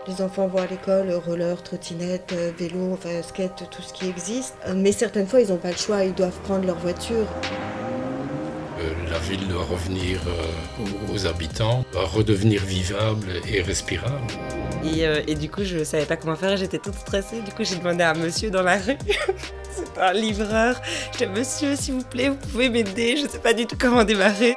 Les enfants vont à l'école, roller, trottinette, vélo, enfin skate, tout ce qui existe. Mais certaines fois, ils n'ont pas le choix, ils doivent prendre leur voiture. La ville doit revenir aux habitants, doit redevenir vivable et respirable. Et du coup, je savais pas comment faire, j'étais toute stressée. Du coup, j'ai demandé à un monsieur dans la rue. C'est un livreur. Je dis, monsieur, s'il vous plaît, vous pouvez m'aider, je sais pas du tout comment démarrer.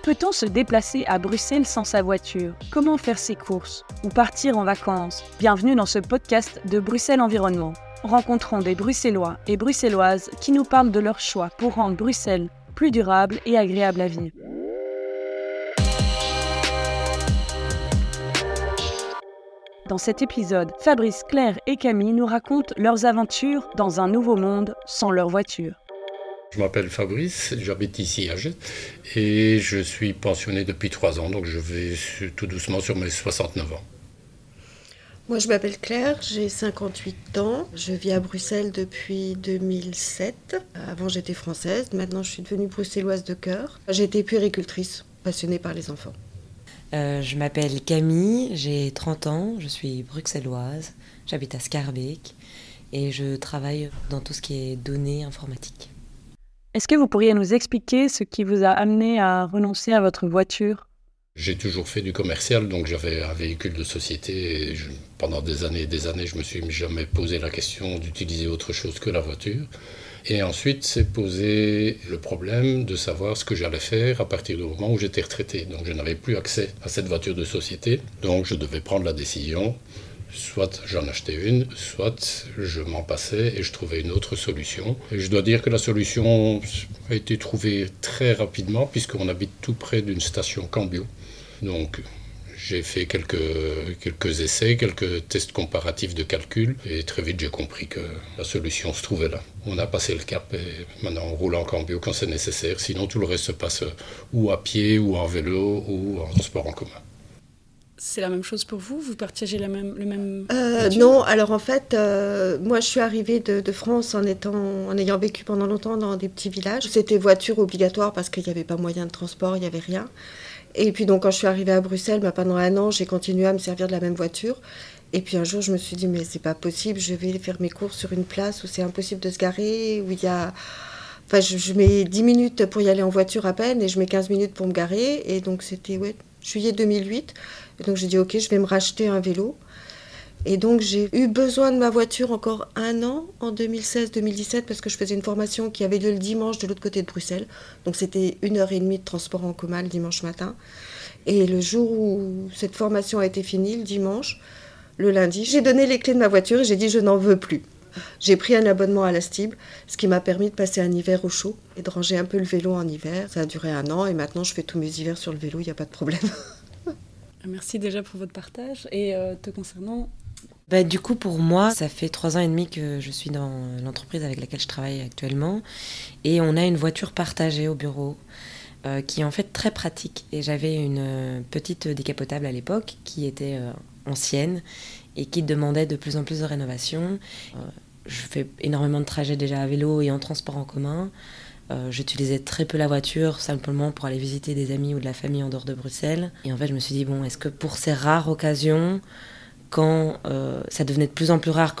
Peut-on se déplacer à Bruxelles sans sa voiture? Comment faire ses courses? Ou partir en vacances? Bienvenue dans ce podcast de Bruxelles Environnement. Rencontrons des Bruxellois et Bruxelloises qui nous parlent de leurs choix pour rendre Bruxelles plus durable et agréable à vivre. Dans cet épisode, Fabrice, Claire et Camille nous racontent leurs aventures dans un nouveau monde sans leur voiture. Je m'appelle Fabrice, j'habite ici à Gênes et je suis pensionné depuis 3 ans, donc je vais tout doucement sur mes 69 ans. Moi, je m'appelle Claire, j'ai 58 ans. Je vis à Bruxelles depuis 2007. Avant, j'étais française. Maintenant, je suis devenue bruxelloise de cœur. J'ai été puéricultrice, passionnée par les enfants. Je m'appelle Camille, j'ai 30 ans, je suis bruxelloise, j'habite à Schaerbeek et je travaille dans tout ce qui est données informatiques. Est-ce que vous pourriez nous expliquer ce qui vous a amené à renoncer à votre voiture? J'ai toujours fait du commercial, donc j'avais un véhicule de société et pendant des années, je me suis jamais posé la question d'utiliser autre chose que la voiture. Et ensuite, s'est posé le problème de savoir ce que j'allais faire à partir du moment où j'étais retraité. Donc je n'avais plus accès à cette voiture de société, donc je devais prendre la décision. Soit j'en achetais une, soit je m'en passais et je trouvais une autre solution. Et je dois dire que la solution a été trouvée très rapidement puisqu'on habite tout près d'une station Cambio. Donc j'ai fait quelques essais, quelques tests comparatifs de calcul et très vite j'ai compris que la solution se trouvait là. On a passé le cap et maintenant on roule en Cambio quand c'est nécessaire. Sinon tout le reste se passe ou à pied ou en vélo ou en transport en commun. C'est la même chose pour vous? Vous partagez le même Non, alors en fait, moi je suis arrivée de France en ayant vécu pendant longtemps dans des petits villages. C'était voiture obligatoire parce qu'il n'y avait pas moyen de transport, il n'y avait rien. Et puis donc quand je suis arrivée à Bruxelles, pendant 1 an, j'ai continué à me servir de la même voiture. Et puis un jour, je me suis dit, mais c'est pas possible, je vais faire mes courses sur une place où c'est impossible de se garer, où il y a... Enfin, je mets 10 minutes pour y aller en voiture à peine et je mets 15 minutes pour me garer. Et donc c'était juillet 2008. Et donc j'ai dit, ok, je vais me racheter un vélo. Et donc j'ai eu besoin de ma voiture encore 1 an, en 2016-2017, parce que je faisais une formation qui avait lieu le dimanche de l'autre côté de Bruxelles. Donc c'était 1h30 de transport en commun le dimanche matin. Et le jour où cette formation a été finie, le dimanche, le lundi, j'ai donné les clés de ma voiture et j'ai dit, je n'en veux plus. J'ai pris un abonnement à la Stib, ce qui m'a permis de passer un hiver au chaud et de ranger un peu le vélo en hiver. Ça a duré 1 an et maintenant je fais tous mes hivers sur le vélo, il n'y a pas de problème. Merci déjà pour votre partage. Et te concernant? Du coup, pour moi, ça fait 3 ans et demi que je suis dans l'entreprise avec laquelle je travaille actuellement. Et on a une voiture partagée au bureau qui est en fait très pratique. Et j'avais une petite décapotable à l'époque qui était ancienne et qui demandait de plus en plus de rénovation. Je fais énormément de trajets déjà à vélo et en transport en commun. J'utilisais très peu la voiture, simplement pour aller visiter des amis ou de la famille en dehors de Bruxelles. Et en fait, je me suis dit, bon, est-ce que pour ces rares occasions, quand ça devenait de plus en plus rare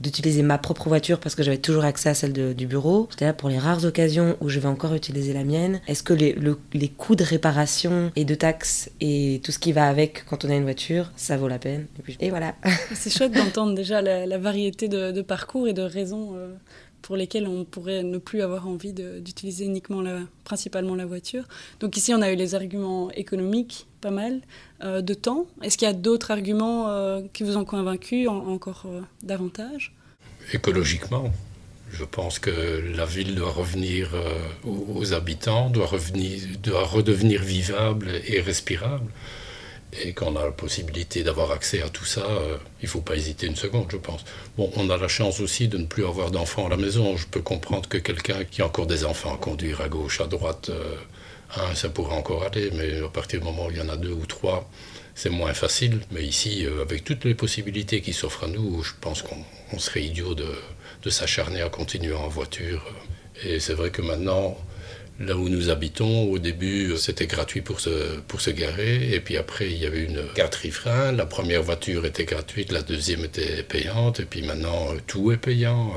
d'utiliser ma propre voiture parce que j'avais toujours accès à celle du bureau, j'étais là pour les rares occasions où je vais encore utiliser la mienne. Est-ce que les coûts de réparation et de taxes et tout ce qui va avec quand on a une voiture, ça vaut la peine? Et voilà. C'est chouette d'entendre déjà la variété de parcours et de raisons pour lesquelles on pourrait ne plus avoir envie d'utiliser principalement la voiture. Donc ici, on a eu les arguments économiques, pas mal, de temps. Est-ce qu'il y a d'autres arguments qui vous ont convaincu encore davantage? Écologiquement, je pense que la ville doit revenir aux habitants, doit redevenir vivable et respirable. Et quand on a la possibilité d'avoir accès à tout ça, il ne faut pas hésiter une seconde, je pense. Bon, on a la chance aussi de ne plus avoir d'enfants à la maison. Je peux comprendre que quelqu'un qui a encore des enfants à conduire à gauche, à droite, ça pourrait encore aller, mais à partir du moment où il y en a 2 ou 3, c'est moins facile. Mais ici, avec toutes les possibilités qui s'offrent à nous, je pense qu'on serait idiot de s'acharner à continuer en voiture. Et c'est vrai que maintenant, Là où nous habitons, au début, c'était gratuit pour se garer. Et puis après, il y avait une carte Refrain. La première voiture était gratuite, la deuxième était payante. Et puis maintenant, tout est payant.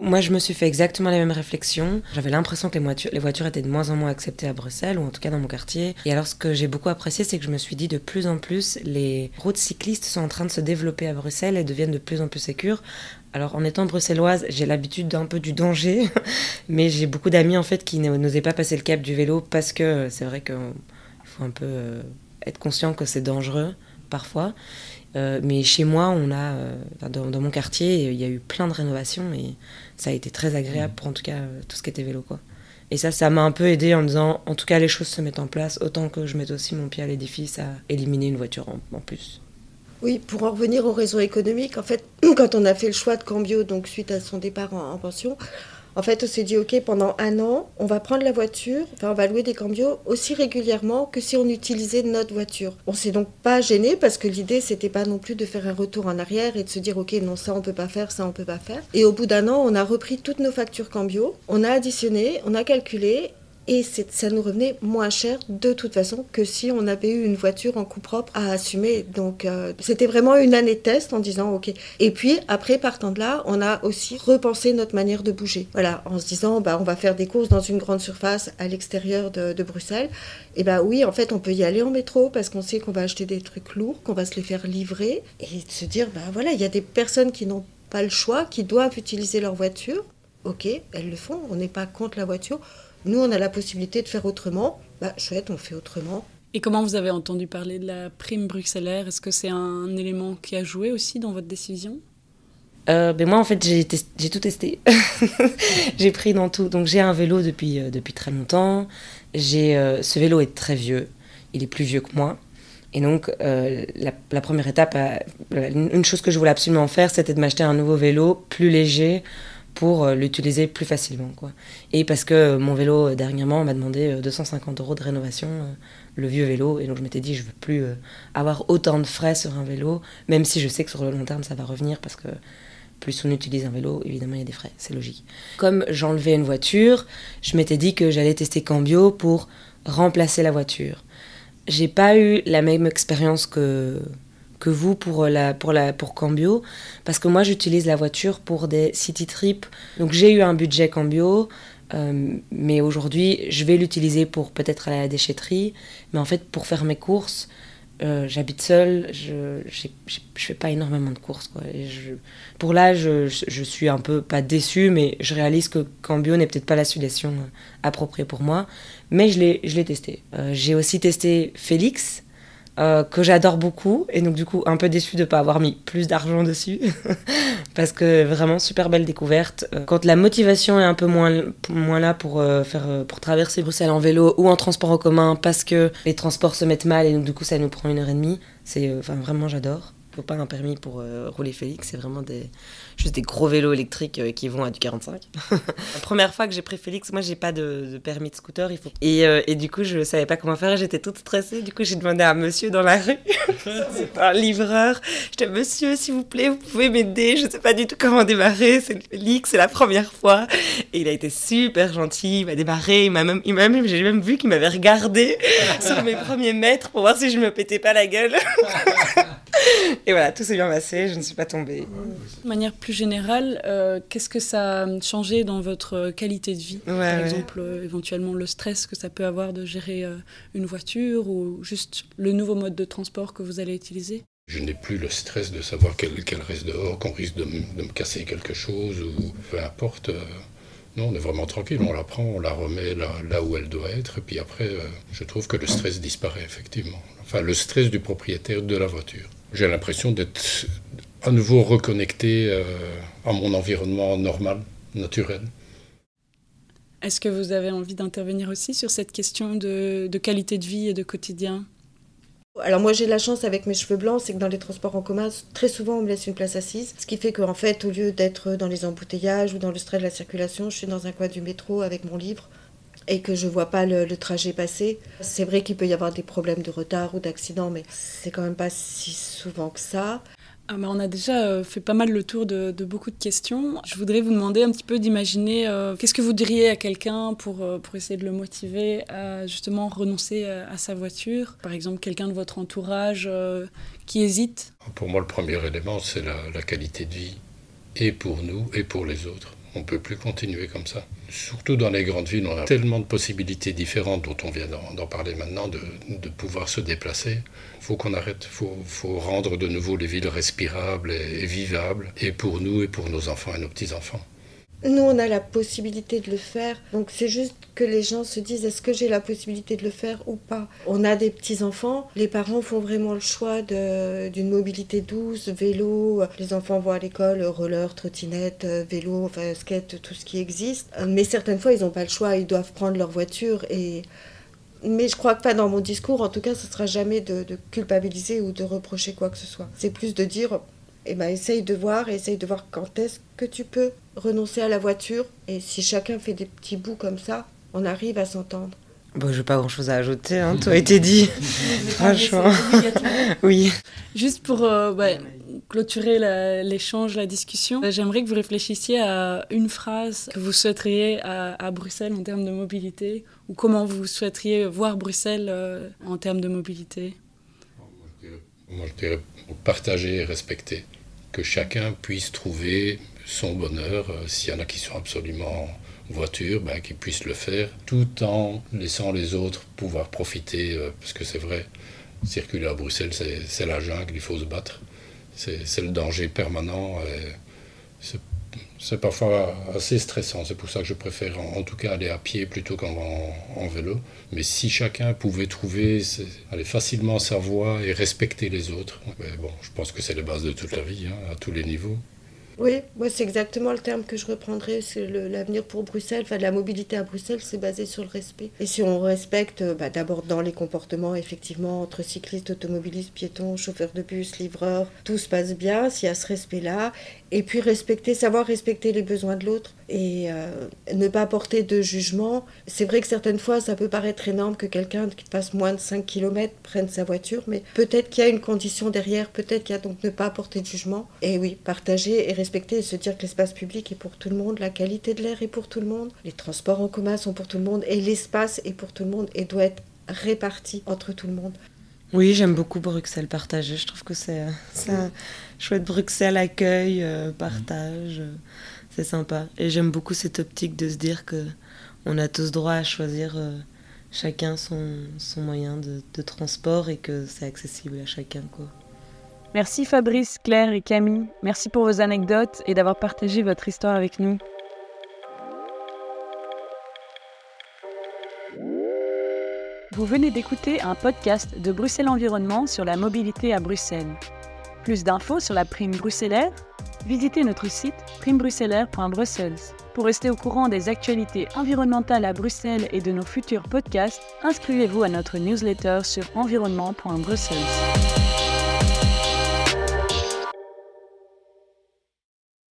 Moi, je me suis fait exactement la même réflexion. J'avais l'impression que les voitures étaient de moins en moins acceptées à Bruxelles, ou en tout cas dans mon quartier. Et alors, ce que j'ai beaucoup apprécié, c'est que je me suis dit, de plus en plus, les routes cyclistes sont en train de se développer à Bruxelles et deviennent de plus en plus sécures. Alors, en étant bruxelloise, j'ai l'habitude d'un peu du danger, mais j'ai beaucoup d'amis, en fait, qui n'osaient pas passer le cap du vélo parce que c'est vrai qu'il faut un peu être conscient que c'est dangereux, parfois. Mais chez moi, dans mon quartier, il y a eu plein de rénovations et ça a été très agréable pour en tout cas tout ce qui était vélo, quoi. Et ça m'a un peu aidé en me disant, en tout cas les choses se mettent en place, autant que je mette aussi mon pied à l'édifice à éliminer une voiture en plus. Oui, pour en revenir aux raisons économiques, en fait, quand on a fait le choix de Cambio, donc suite à son départ en pension, en fait, on s'est dit, OK, pendant 1 an, on va prendre la voiture, on va louer des Cambios aussi régulièrement que si on utilisait notre voiture. On s'est donc pas gêné parce que l'idée, c'était pas non plus de faire un retour en arrière et de se dire, OK, non, ça on peut pas faire, ça on peut pas faire. Et au bout d'1 an, on a repris toutes nos factures Cambio, on a additionné, on a calculé. Et ça nous revenait moins cher de toute façon que si on avait eu une voiture en coût propre à assumer. Donc c'était vraiment une année de test en disant OK. Et puis après, partant de là, on a aussi repensé notre manière de bouger. Voilà, en se disant on va faire des courses dans une grande surface à l'extérieur de Bruxelles. Et oui, en fait, on peut y aller en métro parce qu'on sait qu'on va acheter des trucs lourds, qu'on va se les faire livrer. Et de se dire, voilà, il y a des personnes qui n'ont pas le choix, qui doivent utiliser leur voiture. OK, elles le font, on n'est pas contre la voiture. Nous, on a la possibilité de faire autrement. Chouette, on fait autrement. Et comment vous avez entendu parler de la prime bruxellaire ? Est-ce que c'est un élément qui a joué aussi dans votre décision ? Moi, en fait, j'ai tout testé. J'ai pris dans tout. Donc, j'ai un vélo depuis très longtemps. Ce vélo est très vieux. Il est plus vieux que moi. Et donc, la première étape, une chose que je voulais absolument faire, c'était de m'acheter un nouveau vélo plus léger pour l'utiliser plus facilement, quoi. Et parce que mon vélo, dernièrement, m'a demandé 250 € de rénovation, le vieux vélo, et donc je m'étais dit, je veux plus avoir autant de frais sur un vélo, même si je sais que sur le long terme, ça va revenir, parce que plus on utilise un vélo, évidemment, il y a des frais, c'est logique. Comme j'enlevais une voiture, je m'étais dit que j'allais tester Cambio pour remplacer la voiture. J'ai pas eu la même expérience que vous pour Cambio, parce que moi j'utilise la voiture pour des city trips, donc j'ai eu un budget Cambio, mais aujourd'hui je vais l'utiliser pour peut-être aller à la déchetterie, mais en fait pour faire mes courses, j'habite seule, je fais pas énormément de courses, quoi. Et je suis un peu, pas déçue, mais je réalise que Cambio n'est peut-être pas la solution appropriée pour moi, mais je l'ai testé. J'ai aussi testé Félix, que j'adore beaucoup, et donc du coup un peu déçue de ne pas avoir mis plus d'argent dessus parce que vraiment super belle découverte. Quand la motivation est un peu moins là pour traverser Bruxelles en vélo ou en transport en commun parce que les transports se mettent mal et donc du coup ça nous prend 1h30, vraiment j'adore. Faut pas un permis pour rouler Félix, c'est vraiment juste des gros vélos électriques qui vont à du 45. La première fois que j'ai pris Félix, moi j'ai pas de permis de scooter, et du coup je savais pas comment faire, j'étais toute stressée, du coup j'ai demandé à un monsieur dans la rue, c'est un livreur, j'étais monsieur s'il vous plaît, vous pouvez m'aider, je sais pas du tout comment démarrer, c'est le Félix, c'est la première fois, et il a été super gentil, il m'a démarré, j'ai même vu qu'il m'avait regardé sur mes premiers mètres pour voir si je me pétais pas la gueule. Et voilà, tout s'est bien passé, je ne suis pas tombée. De manière plus générale, qu'est-ce que ça a changé dans votre qualité de vie ? Par exemple, éventuellement le stress que ça peut avoir de gérer une voiture ou juste le nouveau mode de transport que vous allez utiliser ? Je n'ai plus le stress de savoir qu'elle reste dehors, qu'on risque de me casser quelque chose ou peu importe. Non, on est vraiment tranquille, on la prend, on la remet là où elle doit être. Et puis après, je trouve que le stress disparaît effectivement. Enfin, le stress du propriétaire de la voiture. J'ai l'impression d'être à nouveau reconnecté à mon environnement normal, naturel. Est-ce que vous avez envie d'intervenir aussi sur cette question de qualité de vie et de quotidien ? Alors moi j'ai la chance avec mes cheveux blancs, c'est que dans les transports en commun, très souvent on me laisse une place assise. Ce qui fait qu'en fait, au lieu d'être dans les embouteillages ou dans le stress de la circulation, je suis dans un coin du métro avec mon livre et que je ne vois pas le trajet passer. C'est vrai qu'il peut y avoir des problèmes de retard ou d'accident, mais c'est quand même pas si souvent que ça. On a déjà fait pas mal le tour de beaucoup de questions. Je voudrais vous demander un petit peu d'imaginer qu'est-ce que vous diriez à quelqu'un pour essayer de le motiver à justement renoncer à sa voiture. Par exemple, quelqu'un de votre entourage qui hésite. Pour moi, le premier élément, c'est la qualité de vie, et pour nous et pour les autres. On ne peut plus continuer comme ça. Surtout dans les grandes villes, on a tellement de possibilités différentes dont on vient d'en parler maintenant, de pouvoir se déplacer. Il faut qu'on arrête, il faut rendre de nouveau les villes respirables et vivables, et pour nous et pour nos enfants et nos petits-enfants. Nous, on a la possibilité de le faire, donc c'est juste que les gens se disent est-ce que j'ai la possibilité de le faire ou pas. On a des petits-enfants, les parents font vraiment le choix d'une mobilité douce, vélo, les enfants vont à l'école, roller, trottinette, vélo, enfin, skate, tout ce qui existe. Mais certaines fois, ils n'ont pas le choix, ils doivent prendre leur voiture Mais je crois que pas dans mon discours, en tout cas, ce ne sera jamais de culpabiliser ou de reprocher quoi que ce soit. C'est plus de dire, essaye de voir quand est-ce que tu peux renoncer à la voiture. Et si chacun fait des petits bouts comme ça, on arrive à s'entendre. Bon, je n'ai pas grand-chose à ajouter, tout a été dit. Franchement. Oui. Juste pour clôturer l'échange, la discussion, j'aimerais que vous réfléchissiez à une phrase que vous souhaiteriez à Bruxelles en termes de mobilité, ou comment vous souhaiteriez voir Bruxelles en termes de mobilité. Moi, je dirais partager et respecter. Que chacun puisse trouver son bonheur. S'il y en a qui sont absolument voiture, qu'ils puissent le faire, tout en laissant les autres pouvoir profiter. Parce que c'est vrai, circuler à Bruxelles, c'est la jungle, il faut se battre. C'est le danger permanent. C'est parfois assez stressant. C'est pour ça que je préfère en tout cas aller à pied plutôt qu'en vélo. Mais si chacun pouvait trouver aller facilement sa voie et respecter les autres, je pense que c'est la base de toute la vie, à tous les niveaux. Oui, moi c'est exactement le terme que je reprendrai, c'est l'avenir pour Bruxelles. Enfin, la mobilité à Bruxelles, c'est basé sur le respect. Et si on respecte, d'abord dans les comportements, effectivement, entre cyclistes, automobilistes, piétons, chauffeurs de bus, livreurs, tout se passe bien, s'il y a ce respect-là. Et puis savoir respecter les besoins de l'autre et ne pas porter de jugement. C'est vrai que certaines fois, ça peut paraître énorme que quelqu'un qui fasse moins de 5 km prenne sa voiture, mais peut-être qu'il y a une condition derrière, peut-être qu'il y a donc ne pas porter de jugement. Et oui, partager et respecter et se dire que l'espace public est pour tout le monde, la qualité de l'air est pour tout le monde, les transports en commun sont pour tout le monde et l'espace est pour tout le monde et doit être réparti entre tout le monde. Oui, j'aime beaucoup Bruxelles partagée. Je trouve que c'est chouette. Bruxelles accueil, partage, c'est sympa. Et j'aime beaucoup cette optique de se dire qu'on a tous droit à choisir chacun son moyen de transport et que c'est accessible à chacun, quoi. Merci Fabrice, Claire et Camille. Merci pour vos anecdotes et d'avoir partagé votre histoire avec nous. Vous venez d'écouter un podcast de Bruxelles Environnement sur la mobilité à Bruxelles. Plus d'infos sur la prime bruxellaire? Visitez notre site primebruxellaire.brussels. Pour rester au courant des actualités environnementales à Bruxelles et de nos futurs podcasts, inscrivez-vous à notre newsletter sur environnement.brussels.